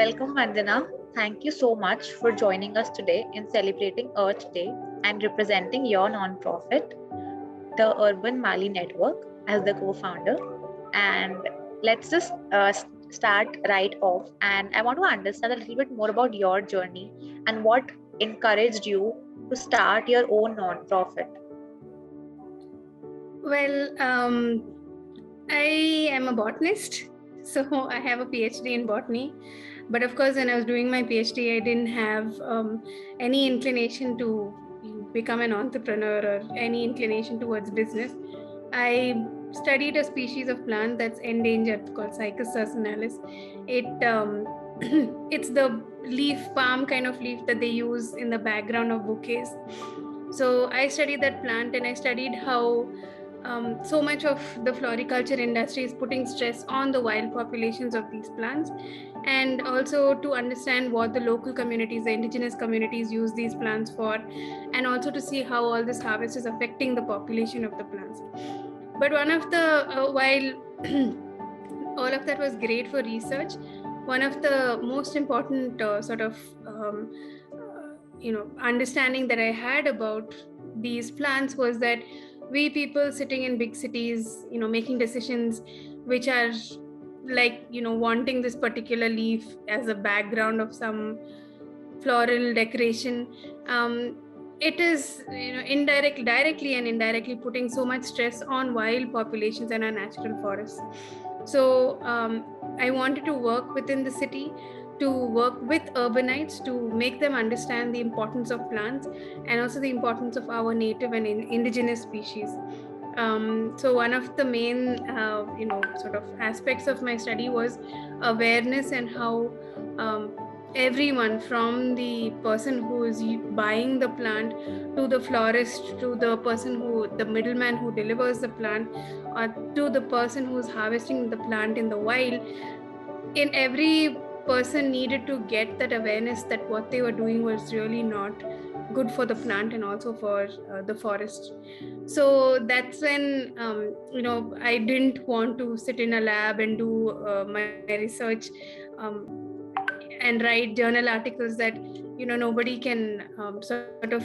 Welcome, Vandana. Thank you so much for joining us today in celebrating Earth Day and representing your nonprofit, the UrbanMali Network, as the co-founder. And let's just start right off. And I want to understand a little bit more about your journey and what encouraged you to start your own nonprofit. Well, I am a botanist, so I have a PhD in botany. But of course, when I was doing my PhD, I didn't have any inclination to become an entrepreneur or any inclination towards business. I studied a species of plant that's endangered called Cycas sarcinalis. It's the palm kind of leaf that they use in the background of bouquets. So I studied that plant, and I studied how so much of the floriculture industry is putting stress on the wild populations of these plants, and also to understand what the local communities, the indigenous communities, use these plants for, and also to see how all this harvest is affecting the population of the plants. But one of the while all of that was great for research, one of the most important understanding that I had about these plants was that we people sitting in big cities, making decisions which are like, wanting this particular leaf as a background of some floral decoration, it is, directly and indirectly putting so much stress on wild populations and our natural forests. So I wanted to work within the city, to work with urbanites, to make them understand the importance of plants and also the importance of our native and indigenous species. So one of the main sort of aspects of my study was awareness, and how everyone, from the person who is buying the plant to the florist, to the middleman who delivers the plant, or to the person who's harvesting the plant in the wild, in every person needed to get that awareness that what they were doing was really not good for the plant and also for the forest. So that's when I didn't want to sit in a lab and do my research and write journal articles that nobody can sort of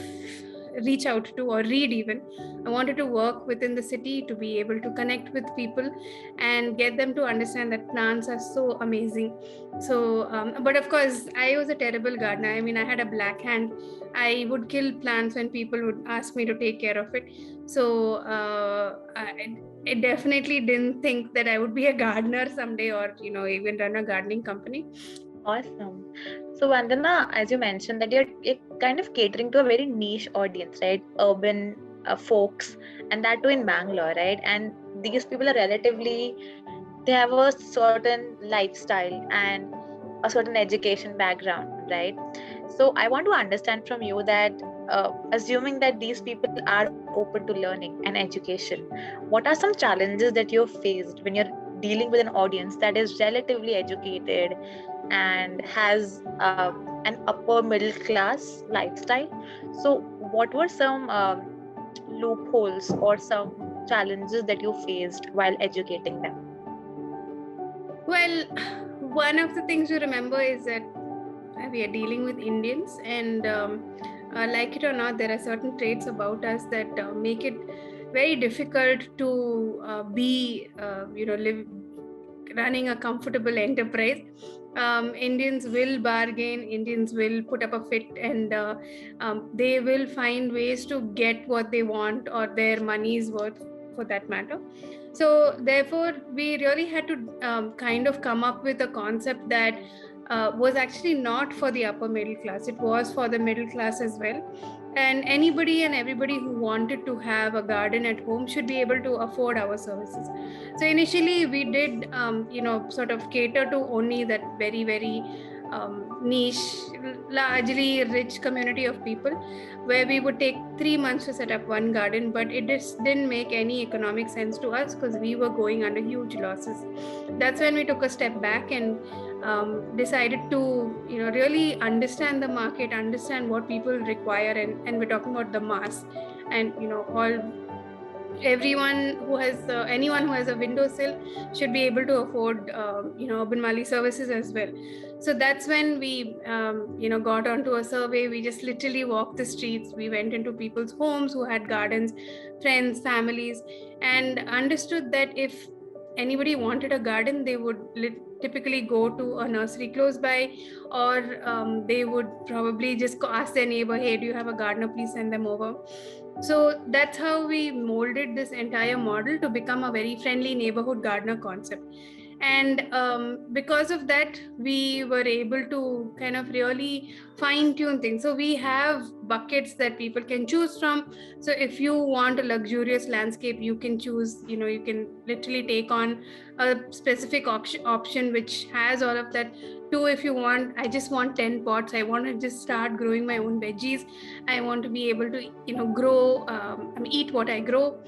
reach out to or read even. I wanted to work within the city to be able to connect with people and get them to understand that plants are so amazing. So but of course, I was a terrible gardener. I mean, I had a black hand. I would kill plants when people would ask me to take care of it. So I definitely didn't think that I would be a gardener someday, or even run a gardening company. Awesome. So, Vandana, as you mentioned, that you're kind of catering to a very niche audience, right? Urban folks, and that too in Bangalore, right? And these people are relatively, they have a certain lifestyle and a certain education background, right? So, I want to understand from you that, assuming that these people are open to learning and education, what are some challenges that you've faced when you're dealing with an audience that is relatively educated and has an upper middle class lifestyle? So, what were some loopholes or some challenges that you faced while educating them? Well, one of the things to remember is that we are dealing with Indians, and like it or not, there are certain traits about us that make it very difficult to live running a comfortable enterprise. Indians will bargain, Indians will put up a fit, and they will find ways to get what they want or their money's worth, for that matter. So therefore, we really had to kind of come up with a concept that was actually not for the upper middle class. It was for the middle class as well. And anybody and everybody who wanted to have a garden at home should be able to afford our services. So initially, we did, sort of cater to only that very, very niche, largely rich community of people, where we would take 3 months to set up one garden, but it just didn't make any economic sense to us because we were going under huge losses. That's when we took a step back and decided to really understand the market, understand what people require, and we're talking about the mass, and all anyone who has a windowsill should be able to afford UrbanMali services as well. So that's when we got onto a survey. We just literally walked the streets. We went into people's homes who had gardens, friends, families, and understood that if anybody wanted a garden, they would typically go to a nursery close by, or they would probably just ask their neighbor, hey, do you have a gardener, please send them over. So that's how we molded this entire model to become a very friendly neighborhood gardener concept. And because of that, we were able to kind of really fine tune things. So we have buckets that people can choose from. So if you want a luxurious landscape, you can choose, you can literally take on a specific option which has all of that. Two, if you want, I just want 10 pots, I want to just start growing my own veggies, I want to be able to grow, eat what I grow,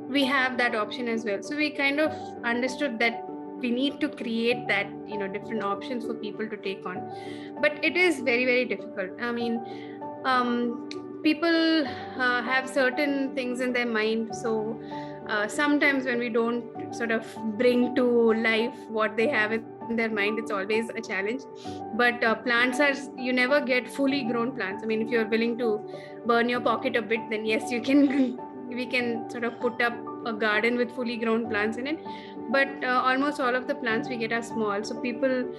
we have that option as well. So we kind of understood that we need to create that different options for people to take on. But it is very, very difficult. I mean, people have certain things in their mind. So sometimes when we don't sort of bring to life what they have in their mind, it's always a challenge. But plants are, you never get fully grown plants. I mean, if you're willing to burn your pocket a bit, then yes, you can we can sort of put up a garden with fully grown plants in it. But almost all of the plants we get are small, so people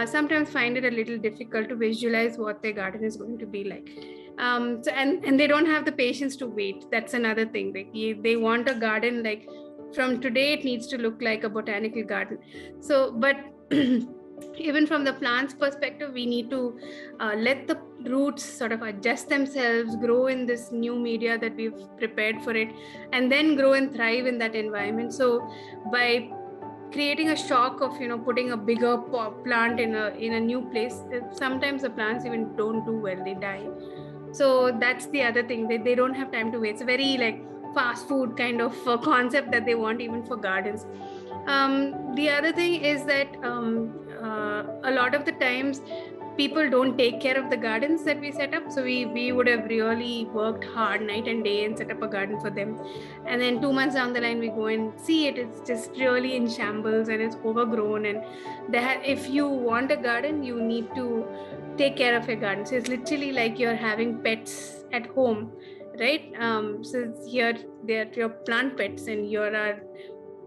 sometimes find it a little difficult to visualize what their garden is going to be like. And they don't have the patience to wait. That's another thing. Like they want a garden like from today it needs to look like a botanical garden. So but even from the plant's perspective, we need to let the roots sort of adjust themselves, grow in this new media that we've prepared for it, and then grow and thrive in that environment. So by creating a shock of putting a bigger plant in a new place, sometimes the plants even don't do well, they die. So that's the other thing, they don't have time to wait. It's a very like fast food kind of concept that they want even for gardens. The other thing is that a lot of the times people don't take care of the gardens that we set up. So we would have really worked hard night and day and set up a garden for them, and then 2 months down the line we go and see it's just really in shambles and it's overgrown. And if you want a garden, you need to take care of your garden. So it's literally like you're having pets at home, right? So here they're your plant pets and you're our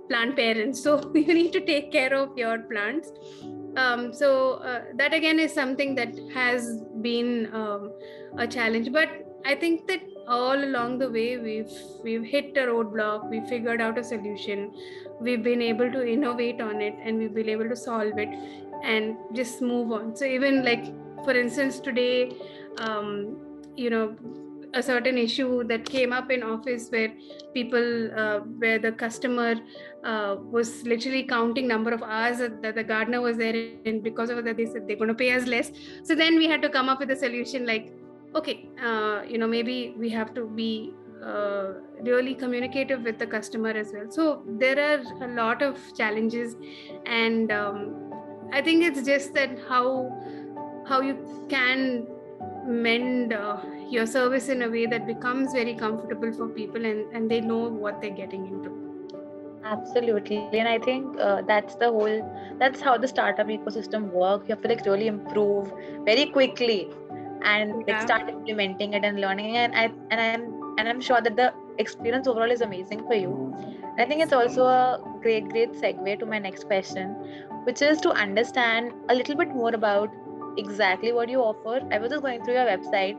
plant parents, so you need to take care of your plants. So that again is something that has been a challenge. But I think that all along the way we've hit a roadblock, we figured out a solution, we've been able to innovate on it, and we've been able to solve it and just move on. So even like for instance today, a certain issue that came up in office where people where the customer was literally counting number of hours that the gardener was there, and because of that they said they're going to pay us less. So then we had to come up with a solution like, okay, maybe we have to be really communicative with the customer as well. So there are a lot of challenges, and I think it's just that how you can mend your service in a way that becomes very comfortable for people, and they know what they're getting into. Absolutely, and I think that's how the startup ecosystem works. You have to like really improve very quickly and like Yeah. start implementing it and learning it. And I'm sure that the experience overall is amazing for you. I think it's also a great segue to my next question, which is to understand a little bit more about exactly what you offer. I was just going through your website,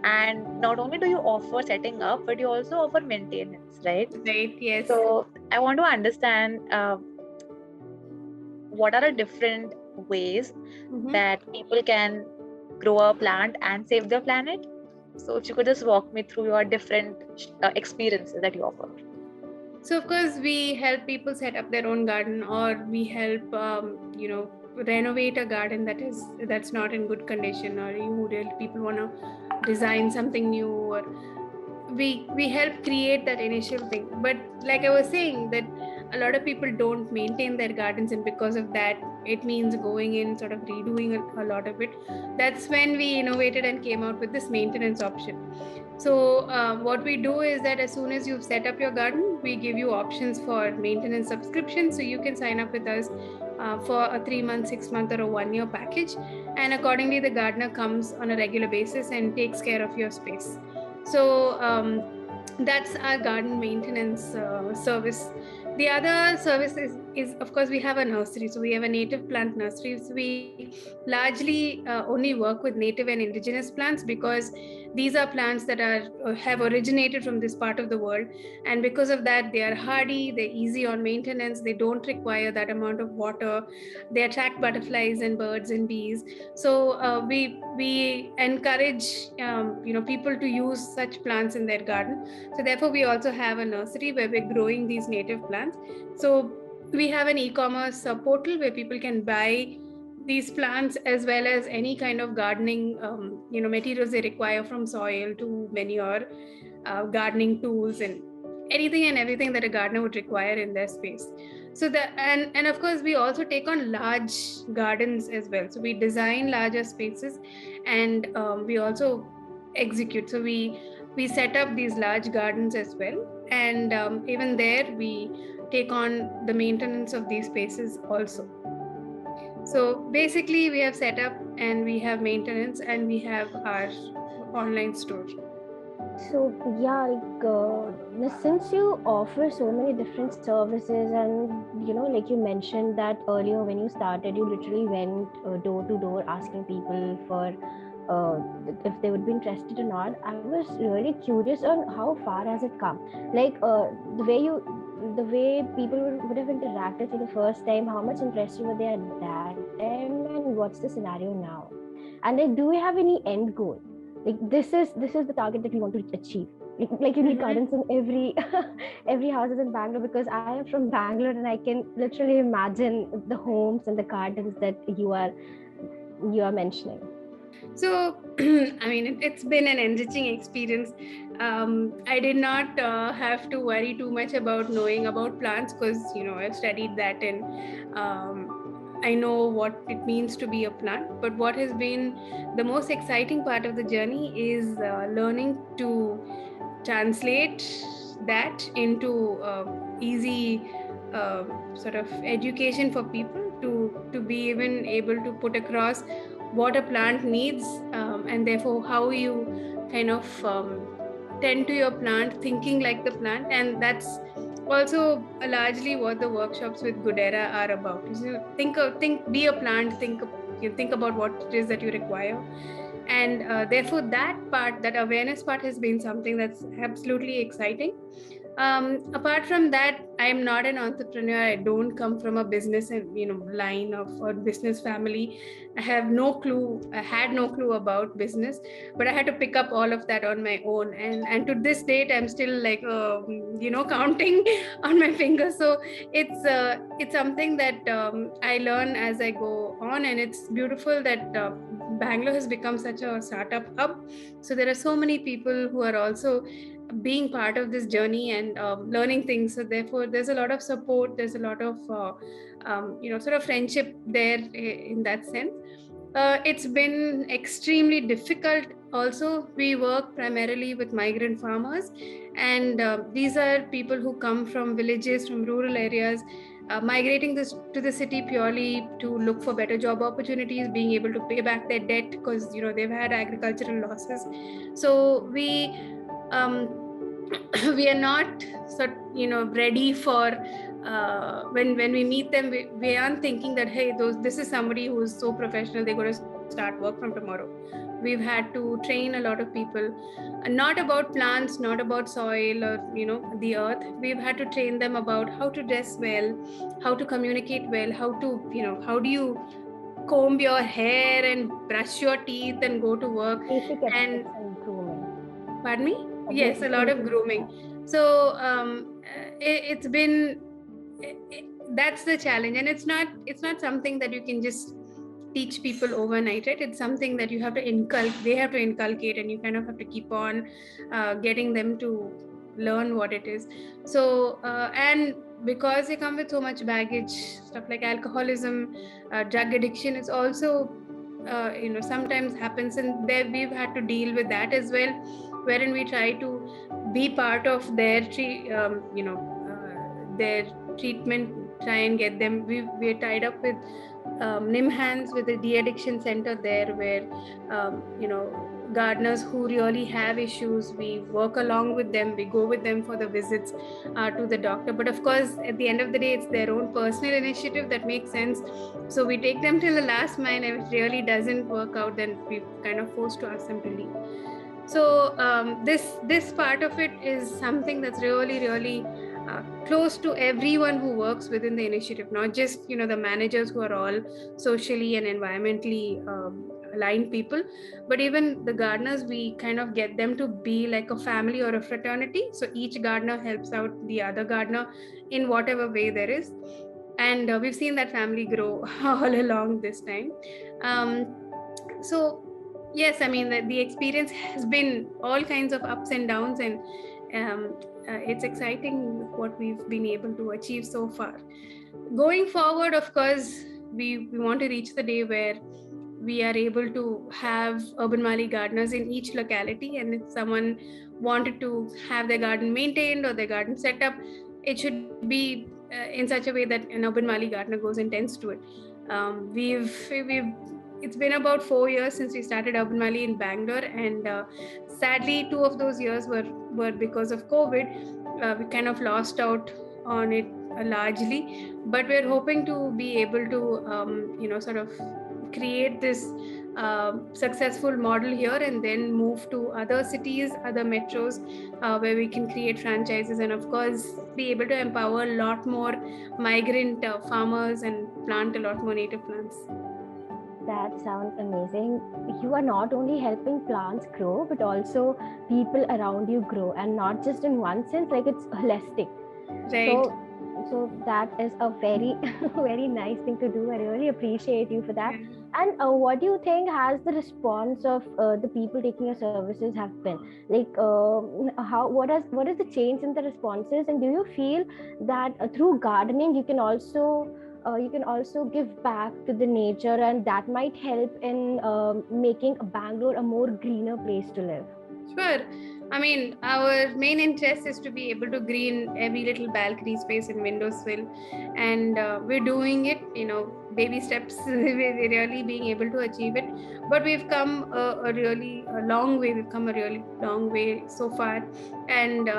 and not only do you offer setting up, but you also offer maintenance, right? Right. Yes. So I want to understand what are the different ways that people can grow a plant and save the planet. So if you could just walk me through your different experiences that you offer. So of course we help people set up their own garden, or we help renovate a garden that's not in good condition, or people want to design something new, or we help create that initial thing. But like I was saying, that a lot of people don't maintain their gardens, and because of that it means going in sort of redoing a lot of it. That's when we innovated and came out with this maintenance option. So what we do is that as soon as you've set up your garden, we give you options for maintenance subscription. So you can sign up with us for a 3 month, 6 month, or a 1 year package. And accordingly, the gardener comes on a regular basis and takes care of your space. So that's our garden maintenance service. The other service is, of course, we have a nursery. So we have a native plant nursery. So we largely only work with native and indigenous plants, because these are plants that have originated from this part of the world, and because of that, they are hardy, they're easy on maintenance, they don't require that amount of water, they attract butterflies and birds and bees. So we encourage people to use such plants in their garden. So therefore, we also have a nursery where we're growing these native plants. So we have an e-commerce portal where people can buy these plants, as well as any kind of gardening materials they require, from soil to manure, gardening tools, and anything and everything that a gardener would require in their space. So that, and of course, we also take on large gardens as well. So we design larger spaces, and we also execute. So we set up these large gardens as well, and even there we take on the maintenance of these spaces also. So basically, we have setup, and we have maintenance, and we have our online store. So yeah, since you offer so many different services, and like you mentioned that earlier when you started, you literally went door to door asking people for if they would be interested or not. I was really curious on how far has it come. Like the way people would have interacted for the first time. How much interested were they at that time, and what's the scenario now? And like, do we have any end goal? Like this is the target that we want to achieve. Like you need gardens in every every houses in Bangalore, because I am from Bangalore and I can literally imagine the homes and the gardens that you are mentioning. So I mean, it's been an enriching experience. I did not have to worry too much about knowing about plants, because I've studied that, and I know what it means to be a plant. But what has been the most exciting part of the journey is learning to translate that into easy sort of education for people, to be even able to put across what a plant needs, and therefore how you kind of tend to your plant, thinking like the plant. And that's also largely what the workshops with Goodera are about. So be a plant, think about what it is that you require. And therefore that awareness part has been something that's absolutely exciting. Apart from that, I'm not an entrepreneur. I don't come from a business and line of or business family. I had no clue about business, but I had to pick up all of that on my own. And to this date, I'm still like counting on my fingers. So it's something that I learn as I go on, and it's beautiful that Bangalore has become such a startup hub. So there are so many people who are also being part of this journey and learning things. So therefore, there's a lot of support. There's a lot of sort of friendship there in that sense. It's been extremely difficult. Also, we work primarily with migrant farmers, and these are people who come from villages, from rural areas, migrating to the city purely to look for better job opportunities, being able to pay back their debt, because they've had agricultural losses. So um, we are not ready for when we meet them. We aren't thinking that, hey, this is somebody who is so professional, they're going to start work from tomorrow. We've had to train a lot of people, not about plants, not about soil or the earth. We've had to train them about how to dress well, how to communicate well, how do you comb your hair and brush your teeth and go to work. Basic And ethics and grooming. pardon me? Yes, a lot of grooming. So it's been that's the challenge, and it's not something that you can just teach people overnight, right? It's something that you have to they have to inculcate, and you kind of have to keep on getting them to learn what it is. So and because they come with so much baggage, stuff like alcoholism, drug addiction is also sometimes happens, and there we've had to deal with that as well. wherein we try to be part of their their treatment, try and get them. We're tied up with NIMHANS, with the de-addiction center there, where gardeners who really have issues, we work along with them, we go with them for the visits to the doctor. But of course, at the end of the day, it's their own personal initiative that makes sense. So we take them till the last mile. If it really doesn't work out, then we're kind of forced to ask them to leave. So this part of it is something that's really close to everyone who works within the initiative, not just the managers who are all socially and environmentally aligned people, but even the gardeners. We kind of get them to be like a family or a fraternity. So each gardener helps out the other gardener in whatever way there is, and we've seen that family grow all along this time. So yes, I mean, the experience has been all kinds of ups and downs, and it's exciting what we've been able to achieve so far. Going forward, of course, we want to reach the day where we are able to have UrbanMali gardeners in each locality, and if someone wanted to have their garden maintained or their garden set up, it should be in such a way that an UrbanMali gardener goes and tends to it. It's been about 4 years since we started UrbanMali in Bangalore, and sadly 2 of those years were because of COVID. We kind of lost out on it largely, but we're hoping to be able to sort of create this successful model here, and then move to other cities, other metros, where we can create franchises, and of course be able to empower a lot more migrant farmers and plant a lot more native plants. That sounds amazing. You are not only helping plants grow, but also people around you grow, and not just in one sense, like it's holistic. Right. So that is a very, very nice thing to do. I really appreciate you for that. And what do you think has the response of the people taking your services have been? Like, what is the change in the responses? And do you feel that through gardening you can also give back to the nature, and that might help in making Bangalore a more greener place to live? Sure. I mean, our main interest is to be able to green every little balcony space and windowsill, and we're doing it, baby steps. We're really being able to achieve it, but we've come a really long way. We've come a really long way so far, and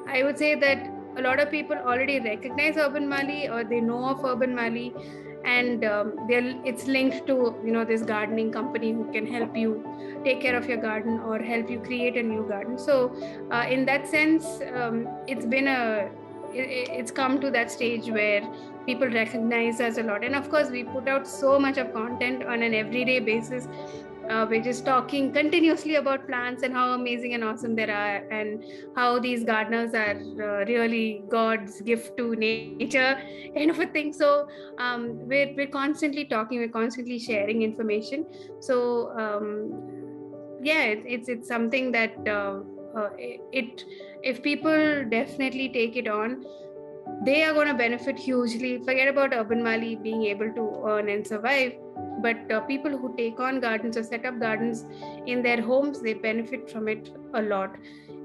I would say that a lot of people already recognize UrbanMali, or they know of UrbanMali, and it's linked to this gardening company who can help you take care of your garden or help you create a new garden. So in that sense, it's come to that stage where people recognize us a lot, and of course we put out so much of content on an everyday basis. We're just talking continuously about plants and how amazing and awesome they are, and how these gardeners are really God's gift to nature, kind of a thing. So we're constantly talking, we're constantly sharing information. So it's something that if people definitely take it on, they are going to benefit hugely. Forget about UrbanMali being able to earn and survive, but people who take on gardens or set up gardens in their homes, they benefit from it a lot.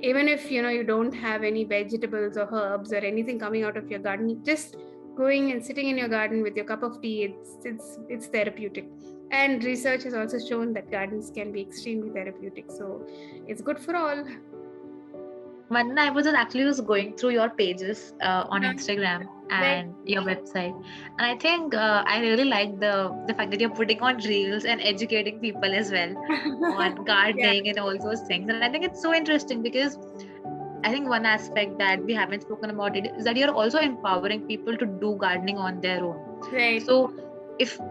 Even if you don't have any vegetables or herbs or anything coming out of your garden, just going and sitting in your garden with your cup of tea, it's therapeutic. And research has also shown that gardens can be extremely therapeutic, so it's good for all. Vandana, I was just going through your pages on Instagram and your website, and I think I really like the fact that you're putting on reels and educating people as well on gardening and all those things. And I think it's so interesting because I think one aspect that we haven't spoken about it is that you're also empowering people to do gardening on their own. Right. So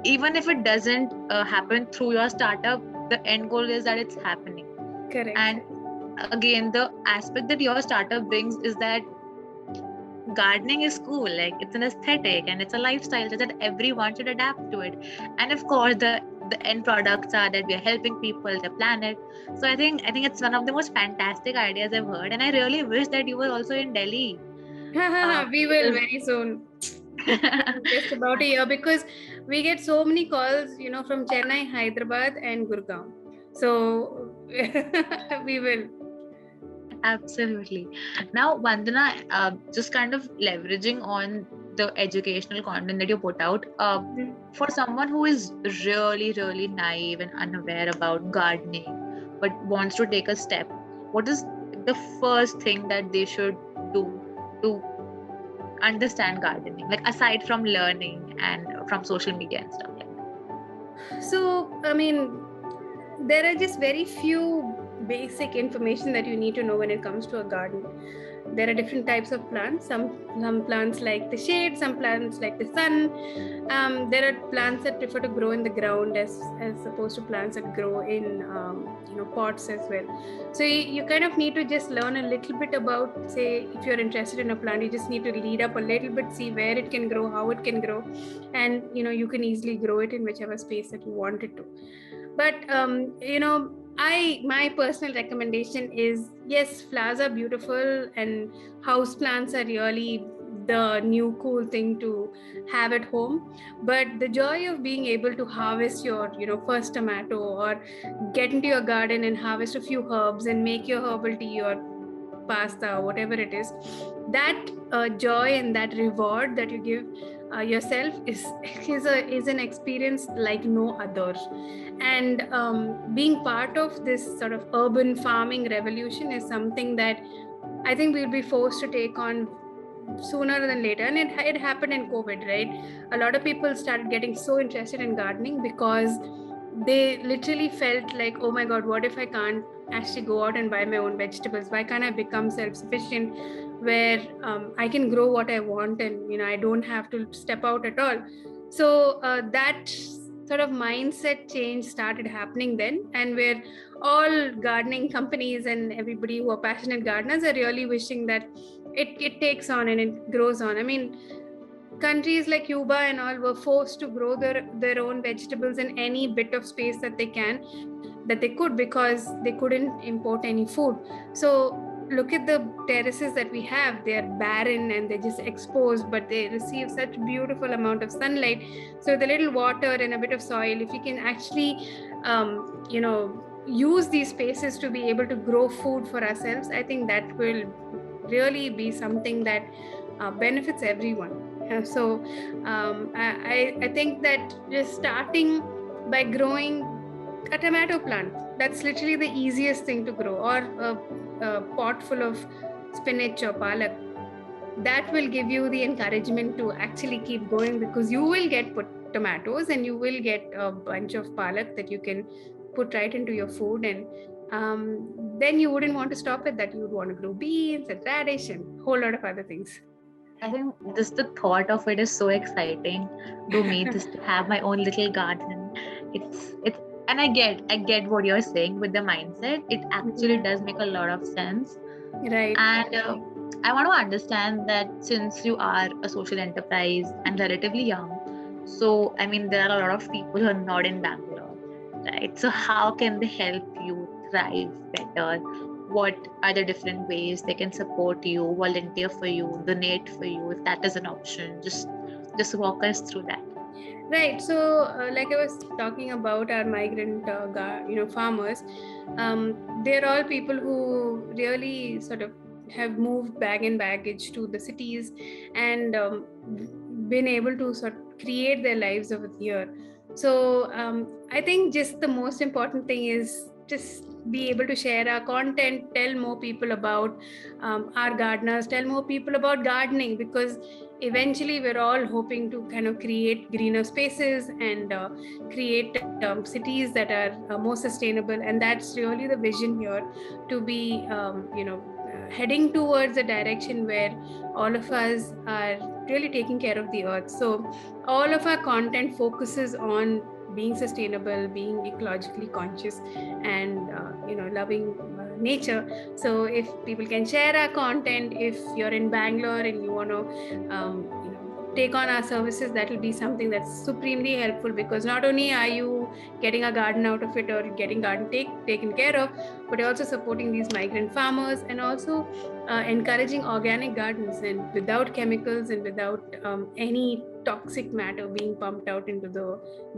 even if it doesn't happen through your startup, the end goal is that it's happening. Correct. And again, the aspect that your startup brings is that gardening is cool, like it's an aesthetic and it's a lifestyle, so that everyone should adapt to it. And of course the end products are that we are helping people, the planet. So I think it's one of the most fantastic ideas I've heard, and I really wish that you were also in Delhi. We will very soon. Just about a year, because we get so many calls from Chennai, Hyderabad and Gurgaon. So we will. Absolutely. Now, Vandana, just kind of leveraging on the educational content that you put out, for someone who is really, really naive and unaware about gardening, but wants to take a step, what is the first thing that they should do to understand gardening? Like, aside from learning and from social media and stuff like that. So, I mean, there are just very few basic information that you need to know when it comes to a garden. There are different types of plants. Some plants like the shade, some plants like the sun. There are plants that prefer to grow in the ground as opposed to plants that grow in pots as well. So you kind of need to just learn a little bit about, say, if you're interested in a plant, you just need to read up a little bit, see where it can grow, how it can grow, and you can easily grow it in whichever space that you want it to. But my personal recommendation is, yes, flowers are beautiful and house plants are really the new cool thing to have at home, but the joy of being able to harvest your first tomato, or get into your garden and harvest a few herbs and make your herbal tea or pasta, whatever it is, that joy and that reward that you give yourself is an experience like no other. And being part of this sort of urban farming revolution is something that I think we'll be forced to take on sooner than later. And it happened in COVID, right? A lot of people started getting so interested in gardening because they literally felt like, oh my God, what if I can't actually go out and buy my own vegetables? Why can't I become self-sufficient where I can grow what I want and I don't have to step out at all? So that sort of mindset change started happening then, and where all gardening companies and everybody who are passionate gardeners are really wishing that it takes on and it grows on. I mean, countries like Cuba and all were forced to grow their own vegetables in any bit of space that they could, because they couldn't import any food. So look at the terraces that we have. They are barren and they're just exposed, but they receive such beautiful amount of sunlight. So with a little water and a bit of soil, if we can actually use these spaces to be able to grow food for ourselves, I think that will really be something that benefits everyone. So I think that just starting by growing a tomato plant, that's literally the easiest thing to grow, or a pot full of spinach or palak, that will give you the encouragement to actually keep going, because you will get tomatoes and you will get a bunch of palak that you can put right into your food. And then you wouldn't want to stop at that. You would want to grow beans and radish and a whole lot of other things. I think the thought of it is so exciting to me, just to have my own little garden. It's and I get what you're saying with the mindset. It actually does make a lot of sense. Right. And I want to understand that since you are a social enterprise and relatively young, so I mean there are a lot of people who are not in Bangalore, right? So how can they help you thrive better? What are the different ways they can support you, volunteer for you, donate for you, if that is an option? Just walk us through that. Right. So like I was talking about our migrant farmers, they're all people who really sort of have moved bag and baggage to the cities and been able to sort of create their lives over here. So I think just the most important thing is just be able to share our content, tell more people about our gardeners, tell more people about gardening, because eventually we're all hoping to kind of create greener spaces and create cities that are more sustainable. And that's really the vision here, to be heading towards a direction where all of us are really taking care of the earth. So all of our content focuses on being sustainable, being ecologically conscious, and loving nature. So if people can share our content, if you're in Bangalore and you want to take on our services, that will be something that's supremely helpful, because not only are you getting a garden out of it or getting garden taken care of, but you're also supporting these migrant farmers, and also encouraging organic gardens and without chemicals and without any toxic matter being pumped out into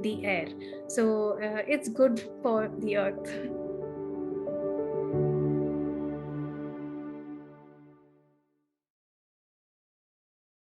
the air. So it's good for the earth.